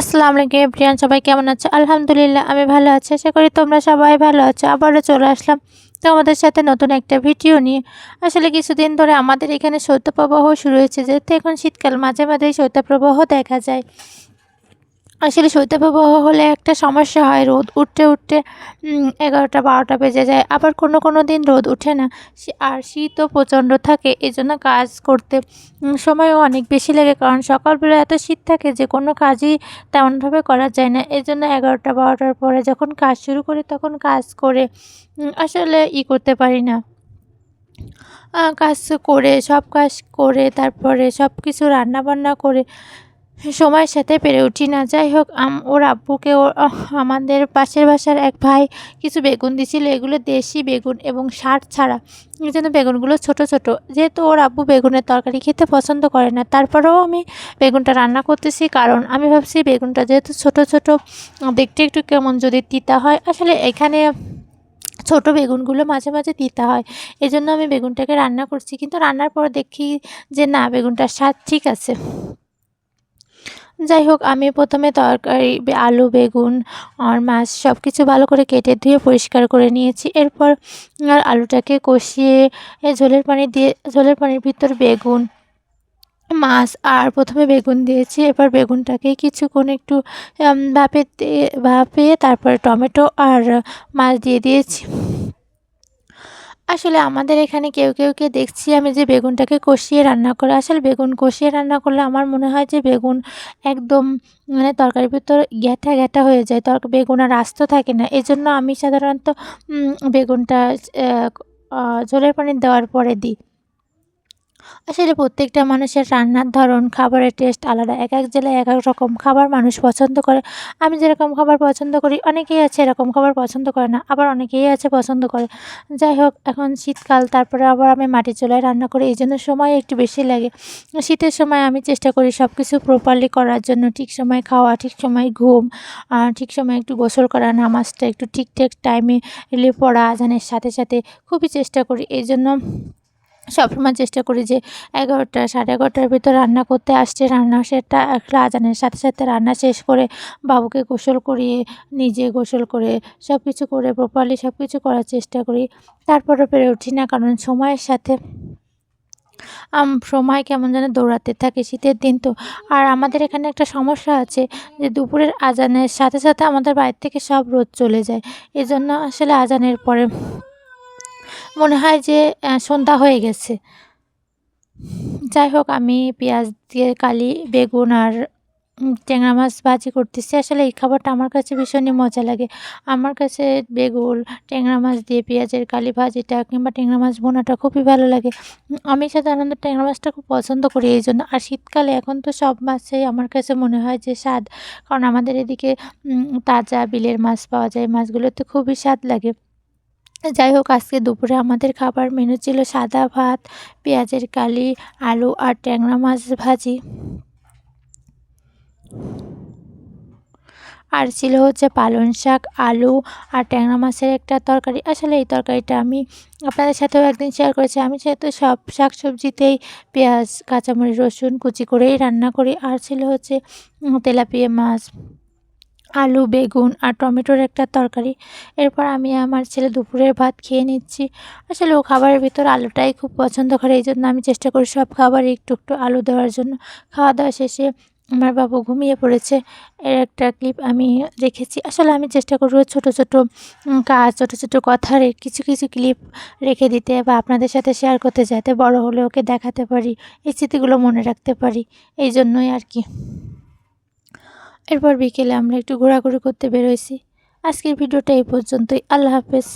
আসসালামু আলাইকুম এভরিওয়ান, সবাই কেমন আছো? আলহামদুলিল্লাহ আমি ভালো আছি। আশা করি তোমরা সবাই ভালো আছো। আবারও চলে আসলাম তোমাদের সাথে নতুন একটা ভিডিও নিয়ে। আসলে কিছুদিন ধরে আমাদের এখানে শৈত্যপ্রবাহ শুরু হয়েছে, যেহেতু এখন শীতকাল, মাঝে মাঝেই শৈত্যপ্রবাহ দেখা যায়। আসলে শৈত্যপ্রবাহ হলে একটা সমস্যা হয়, রোদ উঠতে উঠতে 11টা-12টা বেজে যায়। আবার কোনো দিন রোদ ওঠে না, আর শীতও প্রচণ্ড থাকে। এজন্য কাজ করতে সময়ও অনেক বেশি লাগে, কারণ সকালবেলা এত শীত থাকে যে কোনো কাজই তেমনভাবে করা যায় না। এজন্য 11টা-12টার পরে যখন কাজ শুরু করি, তখন কাজ করে আসলে করতে পারি না। সব কাজ করে তারপরে সব কিছু রান্নাবান্না করে সময়ের সাথে পেরে উঠি না। যাই হোক, ওর আব্বুকে আমাদের পাশের বাসার এক ভাই কিছু বেগুন দিছিল। এগুলো দেশি বেগুন এবং সার ছাড়া, এই জন্য বেগুনগুলো ছোট ছোট। যেহেতু ওর আব্বু বেগুনের তরকারি খেতে পছন্দ করে না, তারপরেও আমি বেগুনটা রান্না করতেছি, কারণ আমি ভাবছি বেগুনটা যেহেতু ছোট ছোট, দেখতে একটু কেমন যদি তিতা হয়। আসলে এখানে ছোট বেগুনগুলো মাঝে মাঝে তিতা হয়, এজন্য আমি বেগুনটাকে রান্না করছি। কিন্তু রান্নার পর দেখি যে না, বেগুনটার স্বাদ ঠিক আছে। যাই হোক, আমি প্রথমে তরকারি আলু, বেগুন আর মাছ সব কিছু ভালো করে কেটে ধুয়ে পরিষ্কার করে নিয়েছি। এরপর আলুটাকে কষিয়ে ঝোলের পানির ভিতর বেগুন, মাছ আর প্রথমে বেগুন দিয়েছি। এবার বেগুনটাকে কিছুক্ষণ একটু ভাপিয়ে তারপরে টমেটো আর মাছ দিয়ে দিয়েছি। আসলে আমাদের এখানে কেউ দেখছি আমি যে বেগুনটাকে কষিয়ে রান্না করে। আসলে বেগুন কষিয়ে রান্না করলে আমার মনে হয় যে বেগুন একদম মানে তরকারির ভিতর গ্যাঁটা হয়ে যায়। বেগুন আর আস্ত থাকে না। এজন্য আমি সাধারণত বেগুনটা ঝোলের পানি দেওয়ার পরে দিই। আসলে প্রত্যেকটা মানুষের রান্নার ধরন, খাবারের টেস্ট আলাদা। একেক জেলায় একেক রকম খাবার মানুষ পছন্দ করে। আমি যেরকম খাবার পছন্দ করি, অনেকেই আছে এরকম খাবার পছন্দ করে না, আবার অনেকেই আছে পছন্দ করে। যাই হোক, এখন শীতকাল, তারপরে আবার আমি মাটির চুলায় রান্না করি, এইজন্য সময় একটু বেশি লাগে। শীতের সময় আমি চেষ্টা করি সব কিছু প্রপারলি করার জন্য। ঠিক সময়ে খাওয়া, ঠিক সময়ে ঘুম, ঠিক সময়ে একটু গোসল করা, নামাজটা একটু ঠিকঠাক টাইমে পড়া, আজানের সাথে সাথে খুবই চেষ্টা করি। এইজন্য সবসময় চেষ্টা করি যে 11টা, 11:30টার ভিতর রান্না করতে আসছে, রান্না সেটা একটা আজানের সাথে সাথে রান্না শেষ করে বাবুকে গোসল করিয়ে, নিজে গোসল করে সব কিছু করে প্রপারলি সব কিছু করার চেষ্টা করি। তারপরেও পেরে উঠি না, কারণ সময়ের সাথে সময় কেমন যেন দৌড়াতে থাকে, শীতের দিন তো। আর আমাদের এখানে একটা সমস্যা আছে যে দুপুরের আজানের সাথে সাথে আমাদের বাড়ির থেকে সব রোদ চলে যায়। এজন্য আসলে আজানের পরে মনে হয় যে সন্ধ্যা হয়ে গেছে। যাই হোক, আমি পেঁয়াজ দিয়ে বেগুন আর ট্যাংরা মাছ ভাজি করতেছি। আসলে এই খাবারটা আমার কাছে ভীষণই মজা লাগে। আমার কাছে বেগুন, ট্যাংরা মাছ দিয়ে পেঁয়াজের কালি ভাজিটা কিংবা ট্যাংরা মাছ ভুনাটা খুবই ভালো লাগে। আমি সাধারণত ট্যাংরা মাছটা খুব পছন্দ করি এইজন্য। আর শীতকালে এখন তো সব মাছই আমার কাছে মনে হয় যে স্বাদ, কারণ আমাদের এদিকে তাজা বিলের মাছ পাওয়া যায়। মাছগুলোতে খুবই স্বাদ লাগে। যাই হোক, আজকে দুপুরে আমাদের খাবার মেনু ছিল সাদা ভাত, পেঁয়াজের কালি, আলু আর ট্যাংরা মাছ ভাজি। আর ছিল হচ্ছে পালং শাক, আলু আর ট্যাংরা মাছের একটা তরকারি। আসলে এই তরকারিটা আমি আপনাদের সাথেও একদিন শেয়ার করেছি। আমি যেহেতু সব শাকসবজিতেই পেঁয়াজ, কাঁচামরিচ, রসুন কুচি করেই রান্না করি। আর ছিল হচ্ছে তেলাপিয়া মাছ, আলু, বেগুন আর টমেটোর একটা তরকারি। এরপর আমি আমার ছেলে দুপুরের ভাত খেয়ে নিচ্ছি। আসলে ও খাবারের ভিতর আলুটাই খুব পছন্দ করে, এইজন্য আমি চেষ্টা করি সব খাবারে একটু একটু আলু দেওয়ার জন্য। খাওয়া দাওয়া শেষে আমার বাবু ঘুমিয়ে পড়েছে, এর একটা ক্লিপ আমি রেখেছি। আসলে আমি চেষ্টা করব ছোট ছোট কাজ, ছোট ছোট কথার কিছু কিছু ক্লিপ রেখে দিতে বা আপনাদের সাথে শেয়ার করতে, যাতে বড় হলে ওকে দেখাতে পারি, এই স্মৃতিগুলো মনে রাখতে পারি। এই জন্যই আর কি। এরপর বিকেলে আমরা একটু ঘোরাঘুরি করতে বের হইছি। আজকের ভিডিওটা এই পর্যন্তই। আল্লাহ হাফেজ।